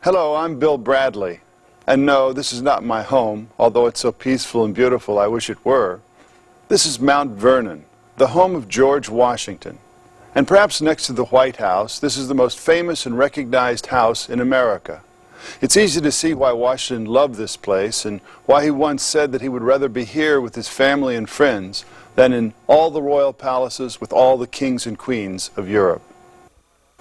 Hello, I'm Bill Bradley. And no, this is not my home, although it's so peaceful and beautiful I wish it were. This is Mount Vernon, the home of George Washington. And perhaps next to the White House, this is the most famous and recognized house in America. It's easy to see why Washington loved this place and why he once said that he would rather be here with his family and friends than in all the royal palaces with all the kings and queens of Europe.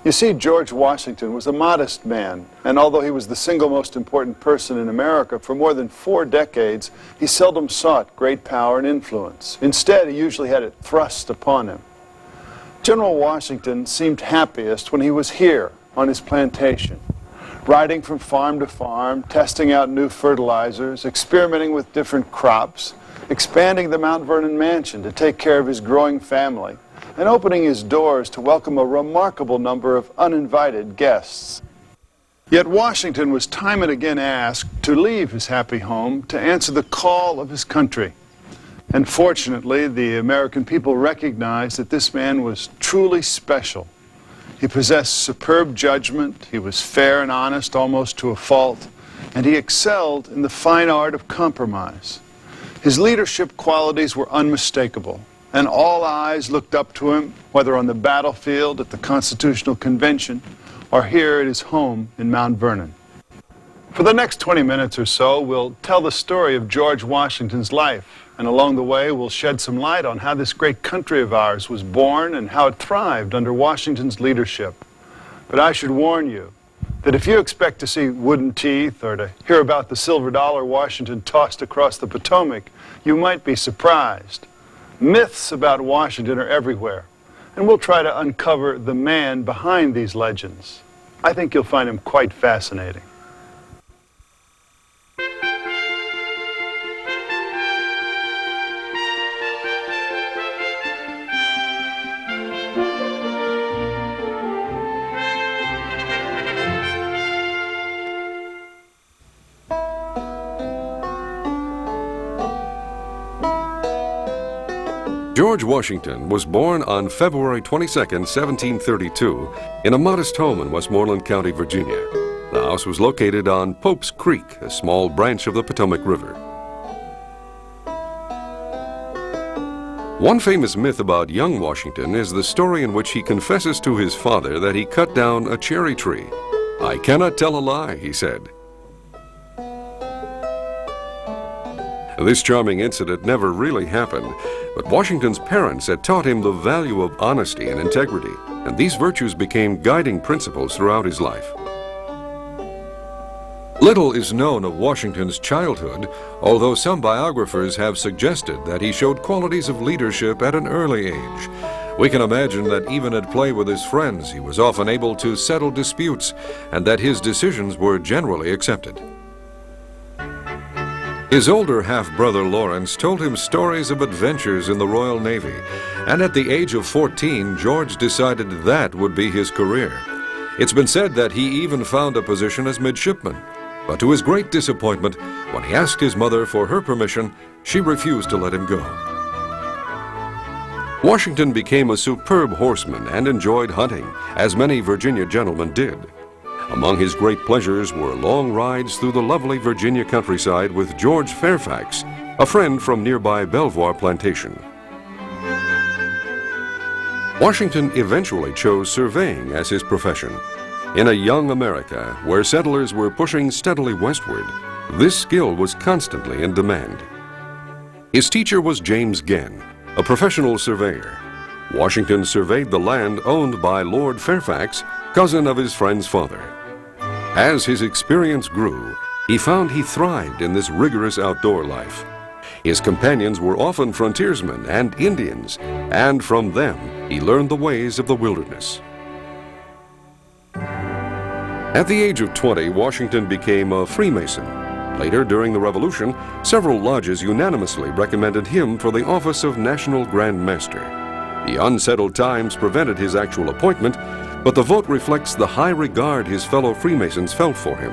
You see, George Washington was a modest man, and although he was the single most important person in America for more than 4 decades, he seldom sought great power and influence. Instead, he usually had it thrust upon him. General Washington seemed happiest when he was here on his plantation, riding from farm to farm, testing out new fertilizers, experimenting with different crops, expanding the Mount Vernon mansion to take care of his growing family, and opening his doors to welcome a remarkable number of uninvited guests. Yet Washington was time and again asked to leave his happy home to answer the call of his country. And fortunately, the American people recognized that this man was truly special. He possessed superb judgment, he was fair and honest almost to a fault, and he excelled in the fine art of compromise. His leadership qualities were unmistakable, and all eyes looked up to him, whether on the battlefield, at the Constitutional Convention, or here at his home in Mount Vernon. For the next 20 minutes or so, we'll tell the story of George Washington's life, and along the way, we'll shed some light on how this great country of ours was born and how it thrived under Washington's leadership. But I should warn you that if you expect to see wooden teeth or to hear about the silver dollar Washington tossed across the Potomac, you might be surprised. Myths about Washington are everywhere, and we'll try to uncover the man behind these legends. I think you'll find him quite fascinating. George Washington was born on February 22, 1732, in a modest home in Westmoreland County, Virginia. The house was located on Pope's Creek, a small branch of the Potomac River. One famous myth about young Washington is the story in which he confesses to his father that he cut down a cherry tree. "I cannot tell a lie," he said. This charming incident never really happened, but Washington's parents had taught him the value of honesty and integrity, and these virtues became guiding principles throughout his life. Little is known of Washington's childhood, although some biographers have suggested that he showed qualities of leadership at an early age. We can imagine that even at play with his friends, he was often able to settle disputes, and that his decisions were generally accepted. His older half-brother Lawrence told him stories of adventures in the Royal Navy, and at the age of 14, George decided that would be his career. It's been said that he even found a position as midshipman, but to his great disappointment, when he asked his mother for her permission, she refused to let him go. Washington became a superb horseman and enjoyed hunting, as many Virginia gentlemen did. Among his great pleasures were long rides through the lovely Virginia countryside with George Fairfax, a friend from nearby Belvoir Plantation. Washington eventually chose surveying as his profession. In a young America, where settlers were pushing steadily westward, this skill was constantly in demand. His teacher was James Genn, a professional surveyor. Washington surveyed the land owned by Lord Fairfax, cousin of his friend's father. As his experience grew, he found he thrived in this rigorous outdoor life. His companions were often frontiersmen and Indians, and from them he learned the ways of the wilderness. At the age of 20, Washington became a Freemason. Later, during the Revolution, several lodges unanimously recommended him for the office of National Grand Master. The unsettled times prevented his actual appointment, but the vote reflects the high regard his fellow Freemasons felt for him.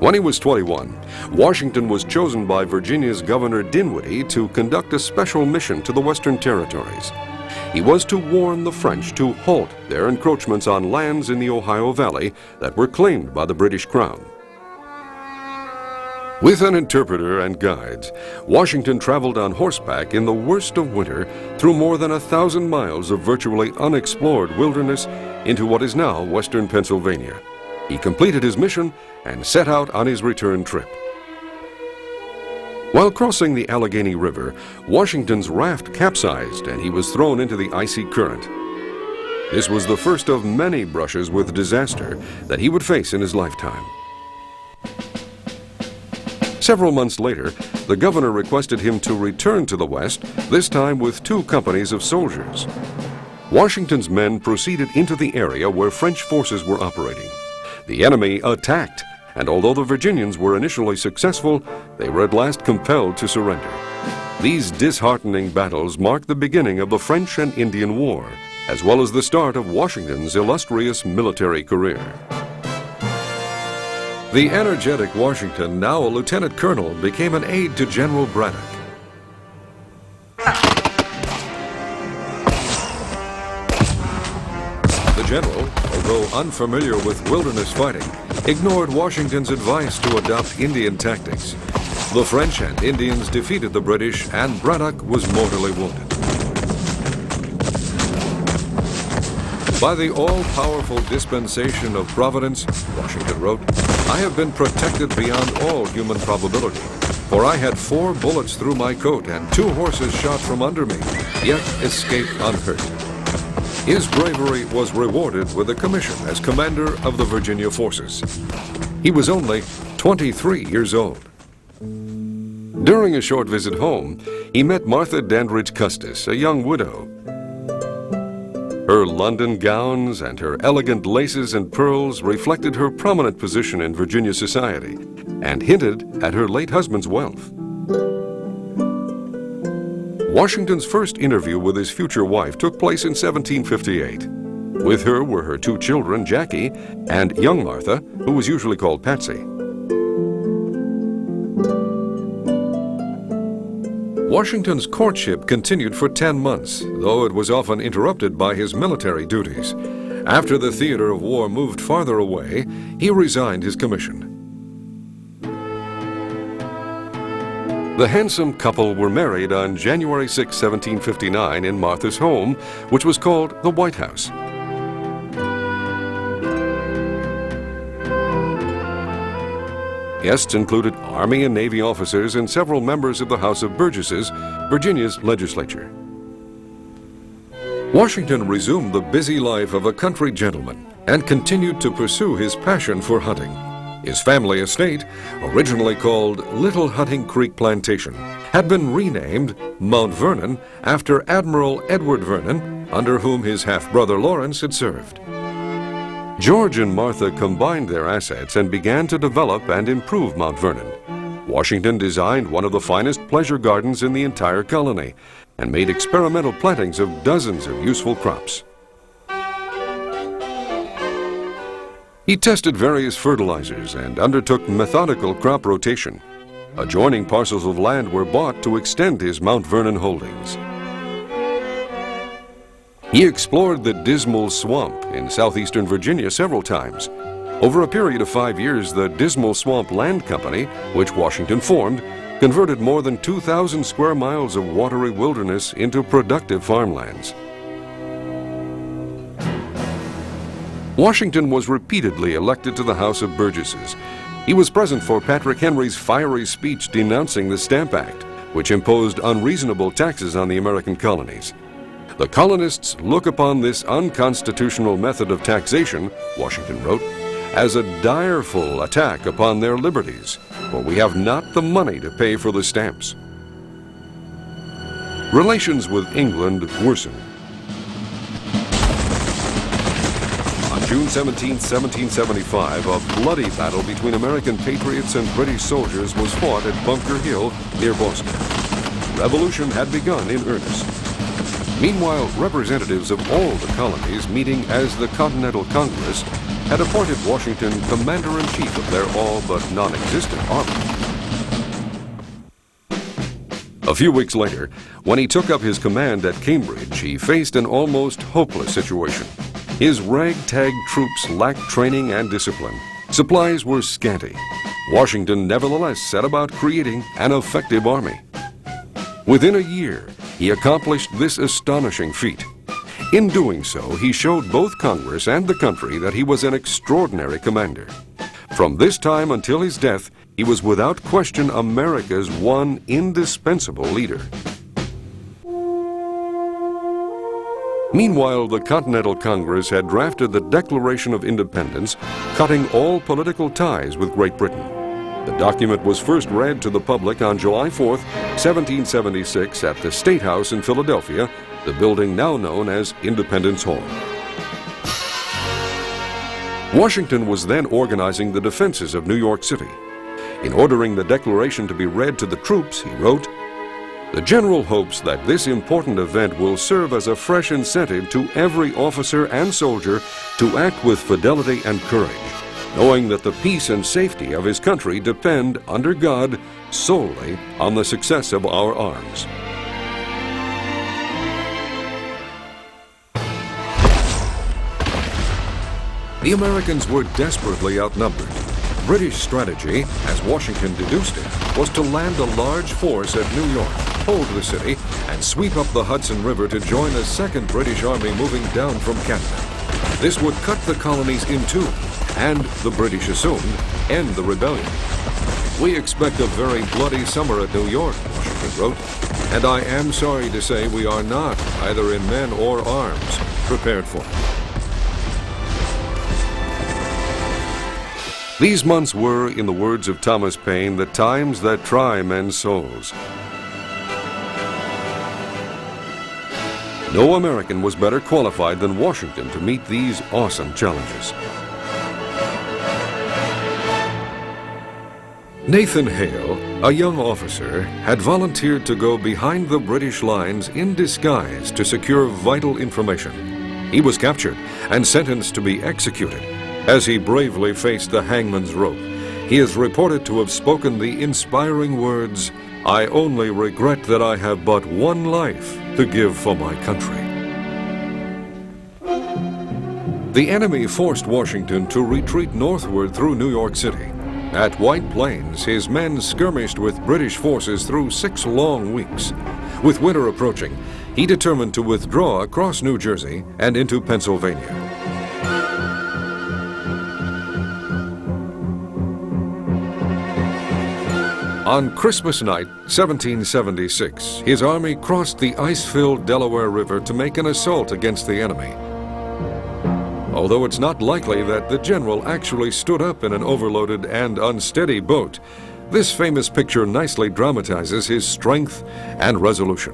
When he was 21, Washington was chosen by Virginia's Governor Dinwiddie to conduct a special mission to the Western Territories. He was to warn the French to halt their encroachments on lands in the Ohio Valley that were claimed by the British Crown. With an interpreter and guides, Washington traveled on horseback in the worst of winter through more than 1,000 miles of virtually unexplored wilderness into what is now western Pennsylvania. He completed his mission and set out on his return trip. While crossing the Allegheny River, Washington's raft capsized and he was thrown into the icy current. This was the first of many brushes with disaster that he would face in his lifetime. Several months later, the governor requested him to return to the West, this time with 2 companies of soldiers. Washington's men proceeded into the area where French forces were operating. The enemy attacked, and although the Virginians were initially successful, they were at last compelled to surrender. These disheartening battles marked the beginning of the French and Indian War, as well as the start of Washington's illustrious military career. The energetic Washington, now a lieutenant colonel, became an aide to General Braddock. The general, although unfamiliar with wilderness fighting, ignored Washington's advice to adopt Indian tactics. The French and Indians defeated the British, and Braddock was mortally wounded. By the all-powerful dispensation of Providence, Washington wrote, I have been protected beyond all human probability, for I had 4 bullets through my coat and 2 horses shot from under me, yet escaped unhurt. His bravery was rewarded with a commission as commander of the Virginia forces. He was only 23 years old. During a short visit home, he met Martha Dandridge Custis, a young widow. Her London gowns and her elegant laces and pearls reflected her prominent position in Virginia society and hinted at her late husband's wealth. Washington's first interview with his future wife took place in 1758. With her were her 2 children, Jackie and young Martha, who was usually called Patsy. Washington's courtship continued for 10 months, though it was often interrupted by his military duties. After the theater of war moved farther away, he resigned his commission. The handsome couple were married on January 6, 1759, in Martha's home, which was called the White House. Guests included Army and Navy officers and several members of the House of Burgesses, Virginia's legislature. Washington resumed the busy life of a country gentleman and continued to pursue his passion for hunting. His family estate, originally called Little Hunting Creek Plantation, had been renamed Mount Vernon after Admiral Edward Vernon, under whom his half-brother Lawrence had served. George and Martha combined their assets and began to develop and improve Mount Vernon. Washington designed one of the finest pleasure gardens in the entire colony and made experimental plantings of dozens of useful crops. He tested various fertilizers and undertook methodical crop rotation. Adjoining parcels of land were bought to extend his Mount Vernon holdings. He explored the Dismal Swamp in southeastern Virginia several times. Over a period of 5 years, the Dismal Swamp Land Company, which Washington formed, converted more than 2,000 square miles of watery wilderness into productive farmlands. Washington was repeatedly elected to the House of Burgesses. He was present for Patrick Henry's fiery speech denouncing the Stamp Act, which imposed unreasonable taxes on the American colonies. The colonists look upon this unconstitutional method of taxation, Washington wrote, as a direful attack upon their liberties, for we have not the money to pay for the stamps. Relations with England worsened. On June 17, 1775, a bloody battle between American patriots and British soldiers was fought at Bunker Hill near Boston. Revolution had begun in earnest. Meanwhile, representatives of all the colonies, meeting as the Continental Congress, had appointed Washington commander-in-chief of their all but non-existent army. A few weeks later, when he took up his command at Cambridge, he faced an almost hopeless situation. His ragtag troops lacked training and discipline. Supplies were scanty. Washington nevertheless set about creating an effective army. Within a year, he accomplished this astonishing feat. In doing so, he showed both Congress and the country that he was an extraordinary commander. From this time until his death, he was without question America's one indispensable leader. Meanwhile, the Continental Congress had drafted the Declaration of Independence, cutting all political ties with Great Britain. The document was first read to the public on July 4th, 1776 at the State House in Philadelphia, the building now known as Independence Hall. Washington was then organizing the defenses of New York City. In ordering the Declaration to be read to the troops, he wrote, "The General hopes that this important event will serve as a fresh incentive to every officer and soldier to act with fidelity and courage, knowing that the peace and safety of his country depend, under God, solely on the success of our arms." The Americans were desperately outnumbered. British strategy, as Washington deduced it, was to land a large force at New York, hold the city, and sweep up the Hudson River to join a second British army moving down from Canada. This would cut the colonies in two, and, the British assumed, end the rebellion. "We expect a very bloody summer at New York," Washington wrote, "and I am sorry to say we are not, either in men or arms, prepared for it." These months were, in the words of Thomas Paine, the times that try men's souls. No American was better qualified than Washington to meet these awesome challenges. Nathan Hale, a young officer, had volunteered to go behind the British lines in disguise to secure vital information. He was captured and sentenced to be executed. As he bravely faced the hangman's rope, he is reported to have spoken the inspiring words, "I only regret that I have but one life to give for my country." The enemy forced Washington to retreat northward through New York City. At White Plains, his men skirmished with British forces through 6 long weeks. With winter approaching, he determined to withdraw across New Jersey and into Pennsylvania. On Christmas night, 1776, his army crossed the ice-filled Delaware River to make an assault against the enemy. Although it's not likely that the general actually stood up in an overloaded and unsteady boat, this famous picture nicely dramatizes his strength and resolution.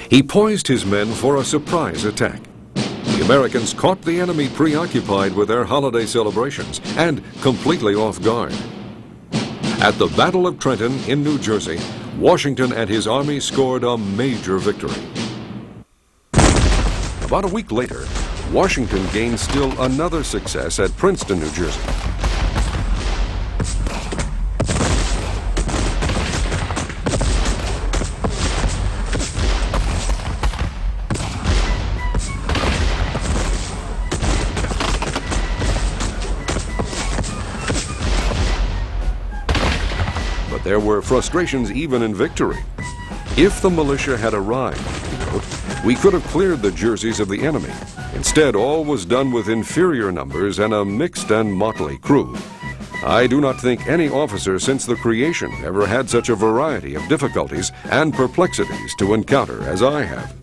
He poised his men for a surprise attack. The Americans caught the enemy preoccupied with their holiday celebrations and completely off guard. At the Battle of Trenton in New Jersey, Washington and his army scored a major victory. About a week later, Washington gained still another success at Princeton, New Jersey. There were frustrations even in victory. "If the militia had arrived," he wrote, "we could have cleared the jerseys of the enemy. Instead, all was done with inferior numbers and a mixed and motley crew. I do not think any officer since the creation ever had such a variety of difficulties and perplexities to encounter as I have."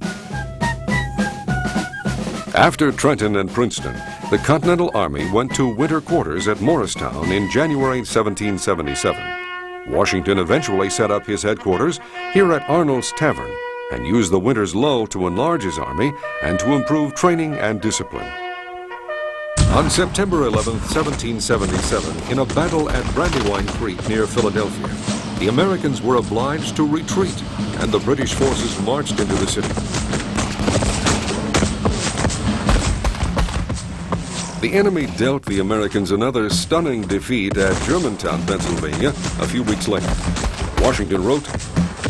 After Trenton and Princeton, the Continental Army went to winter quarters at Morristown in January 1777. Washington eventually set up his headquarters here at Arnold's Tavern and used the winter's lull to enlarge his army and to improve training and discipline. On September 11, 1777, in a battle at Brandywine Creek near Philadelphia, the Americans were obliged to retreat and the British forces marched into the city. The enemy dealt the Americans another stunning defeat at Germantown, Pennsylvania, a few weeks later. Washington wrote,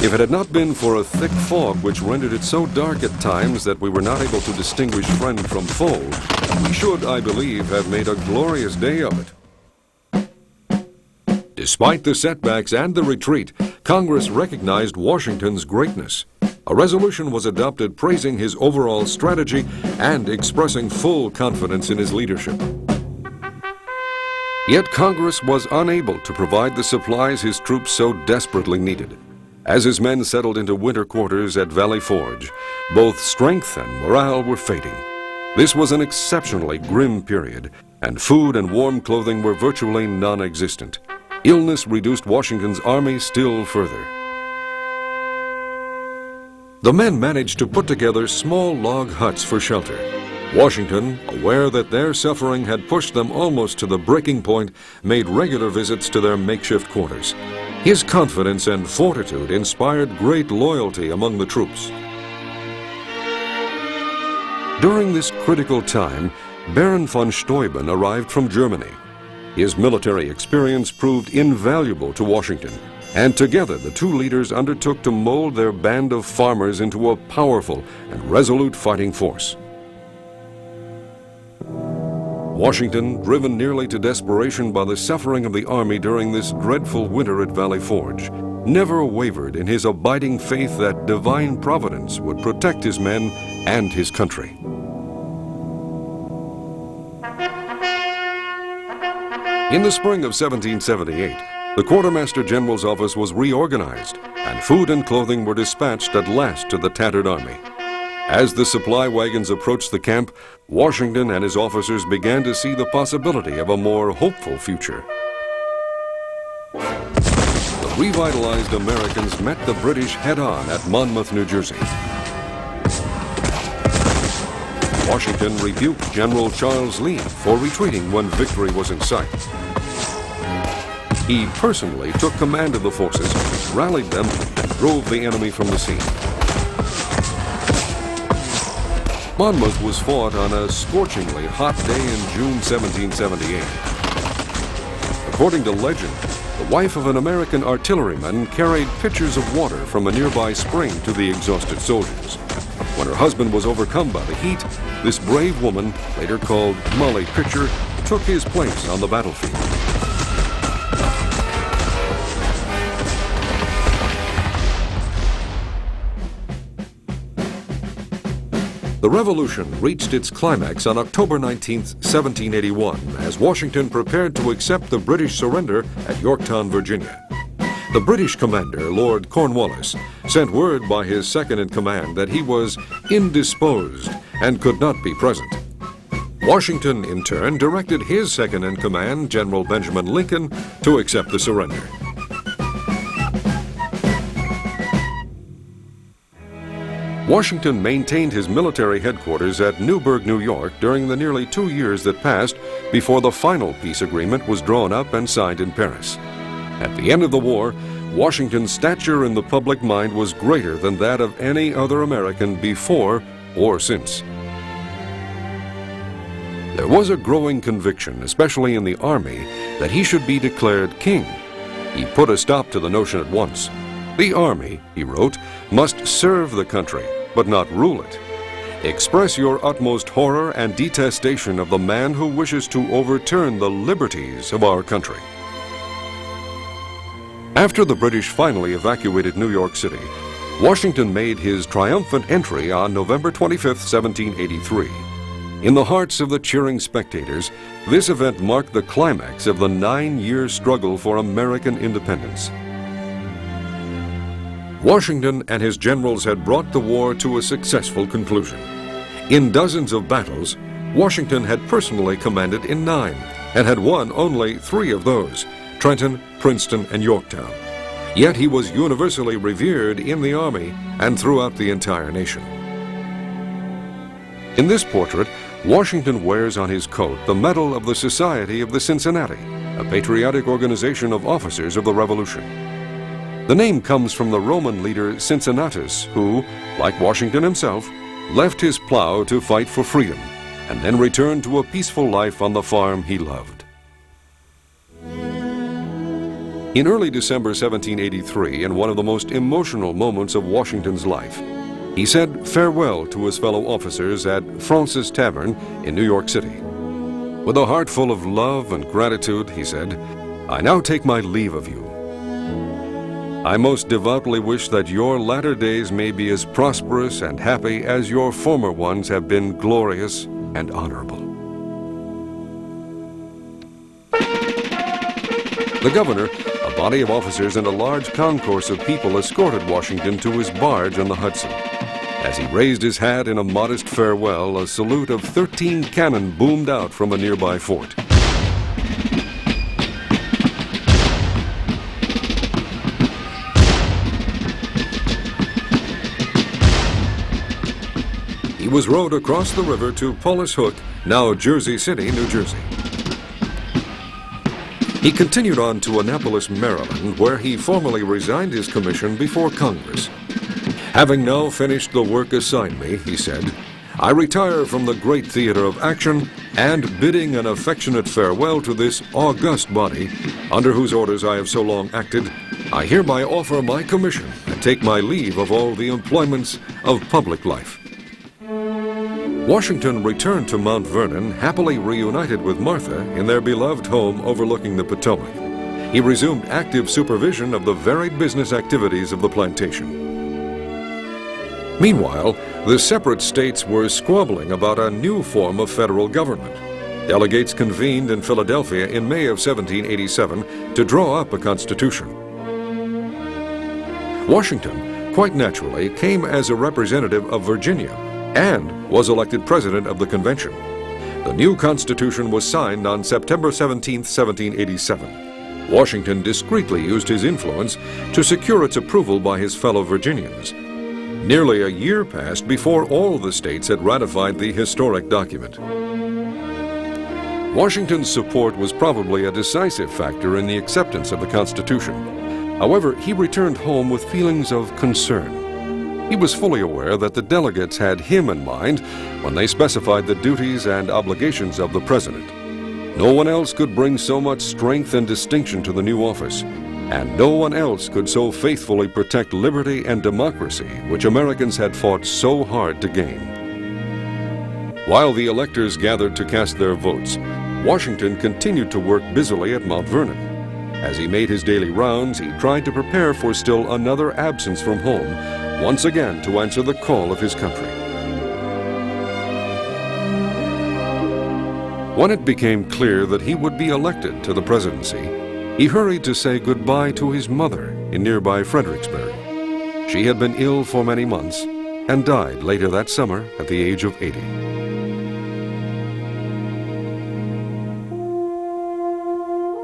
"If it had not been for a thick fog which rendered it so dark at times that we were not able to distinguish friend from foe, we should, I believe, have made a glorious day of it." Despite the setbacks and the retreat, Congress recognized Washington's greatness. A resolution was adopted praising his overall strategy and expressing full confidence in his leadership. Yet Congress was unable to provide the supplies his troops so desperately needed. As his men settled into winter quarters at Valley Forge, both strength and morale were fading. This was an exceptionally grim period, and food and warm clothing were virtually non-existent. Illness reduced Washington's army still further. The men managed to put together small log huts for shelter. Washington, aware that their suffering had pushed them almost to the breaking point, made regular visits to their makeshift quarters. His confidence and fortitude inspired great loyalty among the troops. During this critical time, Baron von Steuben arrived from Germany. His military experience proved invaluable to Washington, and together the two leaders undertook to mold their band of farmers into a powerful and resolute fighting force. Washington, driven nearly to desperation by the suffering of the army during this dreadful winter at Valley Forge, never wavered in his abiding faith that divine providence would protect his men and his country. In the spring of 1778, the Quartermaster General's office was reorganized, and food and clothing were dispatched at last to the tattered army. As the supply wagons approached the camp, Washington and his officers began to see the possibility of a more hopeful future. The revitalized Americans met the British head-on at Monmouth, New Jersey. Washington rebuked General Charles Lee for retreating when victory was in sight. He personally took command of the forces, rallied them, and drove the enemy from the scene. Monmouth was fought on a scorchingly hot day in June 1778. According to legend, the wife of an American artilleryman carried pitchers of water from a nearby spring to the exhausted soldiers. When her husband was overcome by the heat, this brave woman, later called Molly Pitcher, took his place on the battlefield. The revolution reached its climax on October 19, 1781, as Washington prepared to accept the British surrender at Yorktown, Virginia. The British commander, Lord Cornwallis, sent word by his second-in-command that he was indisposed and could not be present. Washington, in turn, directed his second-in-command, General Benjamin Lincoln, to accept the surrender. Washington maintained his military headquarters at Newburgh, New York during the nearly 2 years that passed before the final peace agreement was drawn up and signed in Paris. At the end of the war, Washington's stature in the public mind was greater than that of any other American before or since. There was a growing conviction, especially in the Army, that he should be declared king. He put a stop to the notion at once. The Army, he wrote, must serve the country, but not rule it. Express your utmost horror and detestation of the man who wishes to overturn the liberties of our country. After the British finally evacuated New York City, Washington made his triumphant entry on November 25, 1783. In the hearts of the cheering spectators, this event marked the climax of the 9-year struggle for American independence. Washington and his generals had brought the war to a successful conclusion. In dozens of battles, Washington had personally commanded in 9 and had won only 3 of those: Trenton, Princeton, and Yorktown. Yet he was universally revered in the Army and throughout the entire nation. In this portrait, Washington wears on his coat the medal of the Society of the Cincinnati, a patriotic organization of officers of the Revolution. The name comes from the Roman leader Cincinnatus, who, like Washington himself, left his plow to fight for freedom and then returned to a peaceful life on the farm he loved. In early December 1783, in one of the most emotional moments of Washington's life, he said farewell to his fellow officers at Francis Tavern in New York City. With a heart full of love and gratitude, he said, "I now take my leave of you. I most devoutly wish that your latter days may be as prosperous and happy as your former ones have been glorious and honorable." The governor, a body of officers, and a large concourse of people escorted Washington to his barge on the Hudson. As he raised his hat in a modest farewell, a salute of 13 cannon boomed out from a nearby fort. He was rowed across the river to Paulus Hook, now Jersey City, New Jersey. He continued on to Annapolis, Maryland, where he formally resigned his commission before Congress. "Having now finished the work assigned me," he said, "I retire from the great theater of action, and bidding an affectionate farewell to this august body, under whose orders I have so long acted, I hereby offer my commission and take my leave of all the employments of public life." Washington returned to Mount Vernon, happily reunited with Martha in their beloved home overlooking the Potomac. He resumed active supervision of the varied business activities of the plantation. Meanwhile, the separate states were squabbling about a new form of federal government. Delegates convened in Philadelphia in May of 1787 to draw up a constitution. Washington, quite naturally, came as a representative of Virginia and was elected president of the convention. The new Constitution was signed on September 17, 1787. Washington discreetly used his influence to secure its approval by his fellow Virginians. Nearly a year passed before all the states had ratified the historic document. Washington's support was probably a decisive factor in the acceptance of the Constitution. However, he returned home with feelings of concern. He was fully aware that the delegates had him in mind when they specified the duties and obligations of the president. No one else could bring so much strength and distinction to the new office, and no one else could so faithfully protect liberty and democracy, which Americans had fought so hard to gain. While the electors gathered to cast their votes, Washington continued to work busily at Mount Vernon. As he made his daily rounds, he tried to prepare for still another absence from home, once again to answer the call of his country. When it became clear that he would be elected to the presidency, he hurried to say goodbye to his mother in nearby Fredericksburg. She had been ill for many months and died later that summer at the age of 80.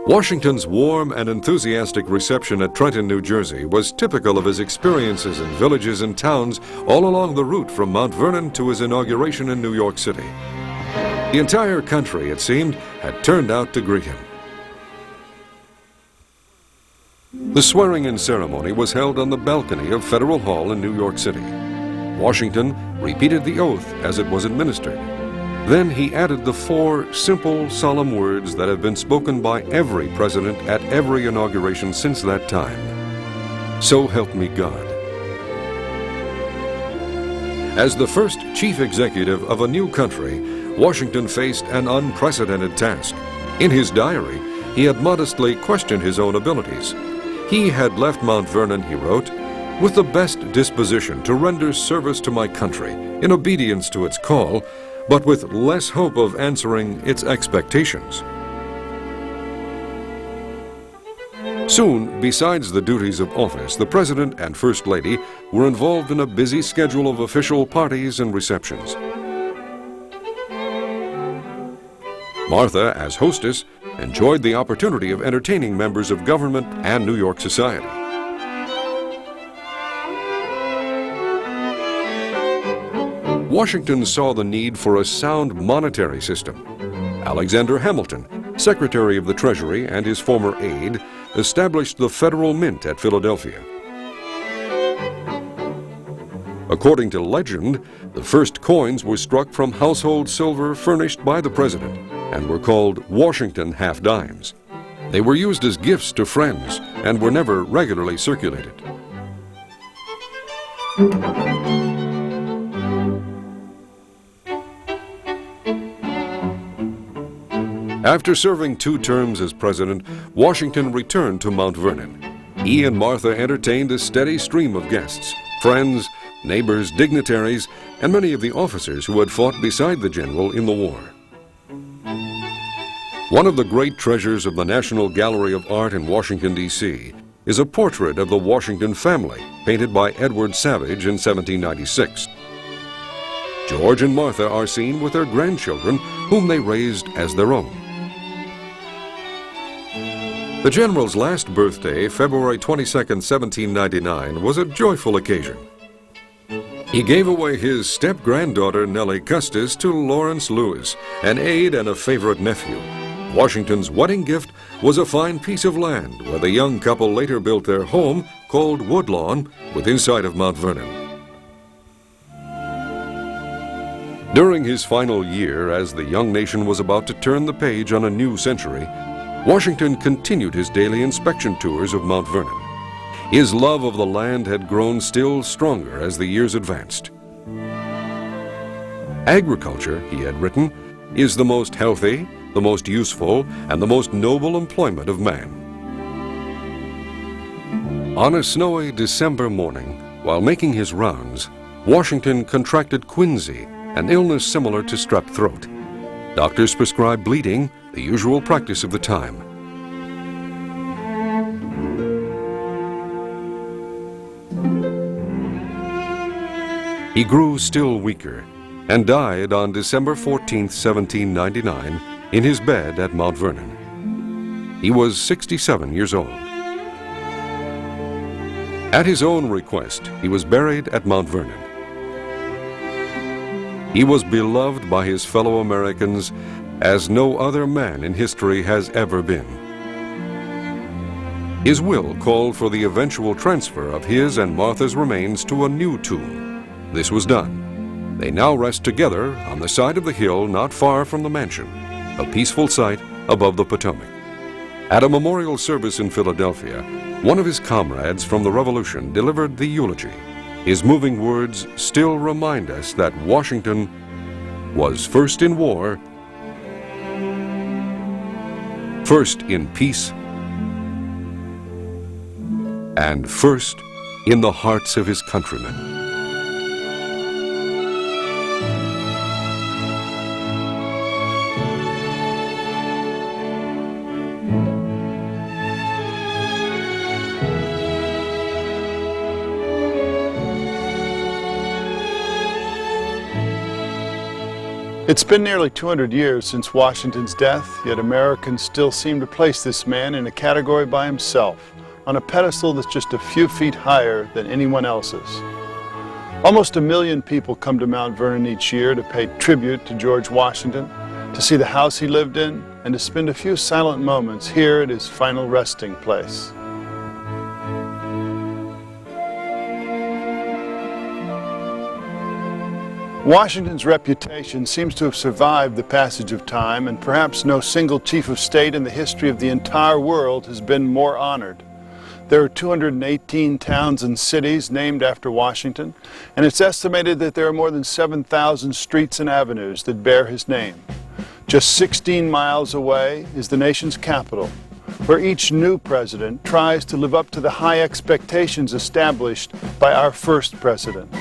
Washington's warm and enthusiastic reception at Trenton, New Jersey was typical of his experiences in villages and towns all along the route from Mount Vernon to his inauguration in New York City. The entire country, it seemed, had turned out to greet him. The swearing-in ceremony was held on the balcony of Federal Hall in New York City. Washington repeated the oath as it was administered. Then he added the 4 simple, solemn words that have been spoken by every president at every inauguration since that time. "So help me God." As the first chief executive of a new country, Washington faced an unprecedented task. In his diary, he had modestly questioned his own abilities. He had left Mount Vernon, he wrote, "with the best disposition to render service to my country in obedience to its call, but with less hope of answering its expectations." Soon, besides the duties of office, the President and First Lady were involved in a busy schedule of official parties and receptions. Martha, as hostess, enjoyed the opportunity of entertaining members of government and New York society. Washington saw the need for a sound monetary system. Alexander Hamilton, Secretary of the Treasury and his former aide, established the Federal Mint at Philadelphia. According to legend, the first coins were struck from household silver furnished by the president and were called Washington half-dimes. They were used as gifts to friends and were never regularly circulated. After serving 2 terms as president, Washington returned to Mount Vernon. He and Martha entertained a steady stream of guests, friends, neighbors, dignitaries, and many of the officers who had fought beside the general in the war. One of the great treasures of the National Gallery of Art in Washington, D.C., is a portrait of the Washington family, painted by Edward Savage in 1796. George and Martha are seen with their grandchildren, whom they raised as their own. The general's last birthday, February 22, 1799, was a joyful occasion. He gave away his step-granddaughter, Nellie Custis, to Lawrence Lewis, an aide and a favorite nephew. Washington's wedding gift was a fine piece of land where the young couple later built their home, called Woodlawn, within sight of Mount Vernon. During his final year, as the young nation was about to turn the page on a new century, Washington continued his daily inspection tours of Mount Vernon. His love of the land had grown still stronger as the years advanced. Agriculture, he had written, is the most healthy, the most useful, and the most noble employment of man. On a snowy December morning, while making his rounds, Washington contracted quinsy, an illness similar to strep throat. Doctors prescribed bleeding, the usual practice of the time. He grew still weaker and died on December 14, 1799, in his bed at Mount Vernon. He was 67 years old. At his own request, he was buried at Mount Vernon. He was beloved by his fellow Americans as no other man in history has ever been. His will called for the eventual transfer of his and Martha's remains to a new tomb. This was done. They now rest together on the side of the hill not far from the mansion, a peaceful site above the Potomac. At a memorial service in Philadelphia, one of his comrades from the Revolution delivered the eulogy. His moving words still remind us that Washington was first in war, first in peace, and first in the hearts of his countrymen. It's been nearly 200 years since Washington's death, yet Americans still seem to place this man in a category by himself, on a pedestal that's just a few feet higher than anyone else's. Almost 1 million people come to Mount Vernon each year to pay tribute to George Washington, to see the house he lived in, and to spend a few silent moments here at his final resting place. Washington's reputation seems to have survived the passage of time, and perhaps no single chief of state in the history of the entire world has been more honored. There are 218 towns and cities named after Washington, and it's estimated that there are more than 7,000 streets and avenues that bear his name. Just 16 miles away is the nation's capital, where each new president tries to live up to the high expectations established by our first president.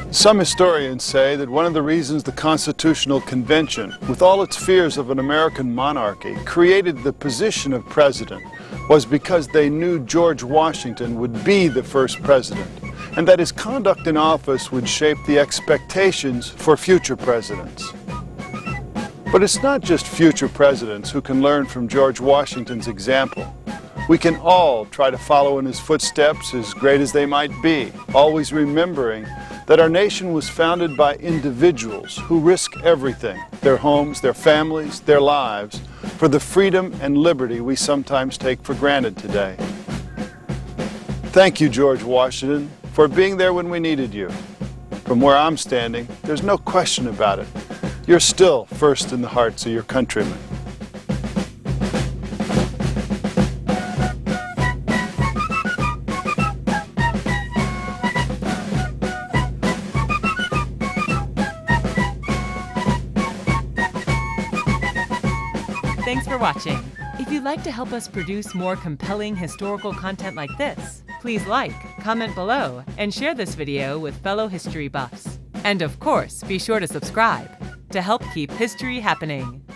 Some historians say that one of the reasons the Constitutional Convention, with all its fears of an American monarchy, created the position of president was because they knew George Washington would be the first president, and that his conduct in office would shape the expectations for future presidents. But it's not just future presidents who can learn from George Washington's example. We can all try to follow in his footsteps, as great as they might be, always remembering that our nation was founded by individuals who risk everything, their homes, their families, their lives, for the freedom and liberty we sometimes take for granted today. Thank you, George Washington, for being there when we needed you. From where I'm standing, there's no question about it. You're still first in the hearts of your countrymen. Thanks for watching. If you'd like to help us produce more compelling historical content like this, please like, comment below, and share this video with fellow history buffs. And of course, be sure to subscribe to help keep history happening.